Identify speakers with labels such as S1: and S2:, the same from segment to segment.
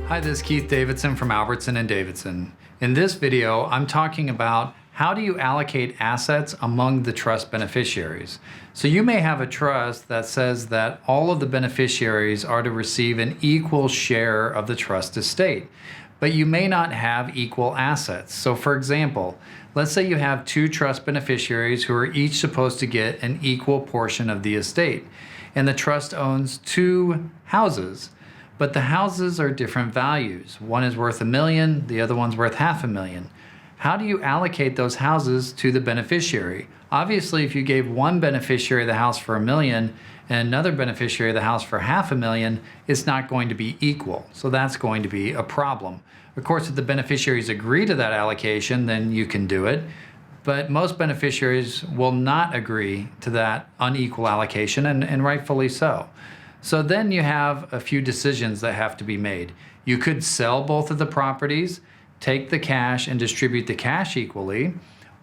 S1: Hi, this is Keith Davidson from Albertson & Davidson. In this video, I'm talking about how do you allocate assets among the trust beneficiaries. So you may have a trust that says that all of the beneficiaries are to receive an equal share of the trust estate, but you may not have equal assets. So for example, let's say you have two trust beneficiaries who are each supposed to get an equal portion of the estate, and the trust owns two houses. But the houses are different values. One is worth $1 million, the other one's worth $500,000. How do you allocate those houses to the beneficiary? Obviously, if you gave one beneficiary the house for $1 million and another beneficiary the house for $500,000, it's not going to be equal. So that's going to be a problem. Of course, if the beneficiaries agree to that allocation, then you can do it. But most beneficiaries will not agree to that unequal allocation, and rightfully so. So then you have a few decisions that have to be made. You could sell both of the properties, take the cash and distribute the cash equally,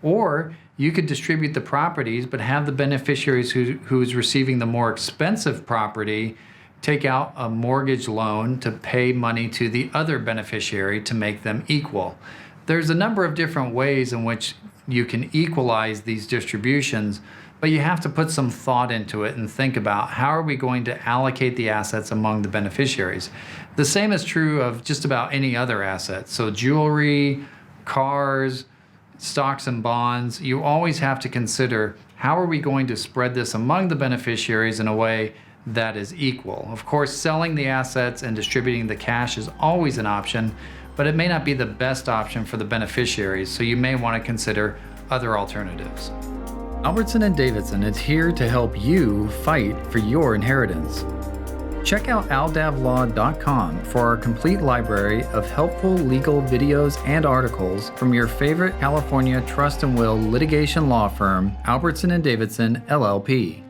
S1: or you could distribute the properties but have the beneficiaries who is receiving the more expensive property take out a mortgage loan to pay money to the other beneficiary to make them equal. There's a number of different ways in which you can equalize these distributions, but you have to put some thought into it and think about how are we going to allocate the assets among the beneficiaries. The same is true of just about any other asset. So jewelry, cars, stocks and bonds, you always have to consider how are we going to spread this among the beneficiaries in a way that is equal. Of course, selling the assets and distributing the cash is always an option, but it may not be the best option for the beneficiaries, so you may want to consider other alternatives. Albertson & Davidson is here to help you fight for your inheritance. Check out aldavlaw.com for our complete library of helpful legal videos and articles from your favorite California trust and will litigation law firm, Albertson & Davidson, LLP.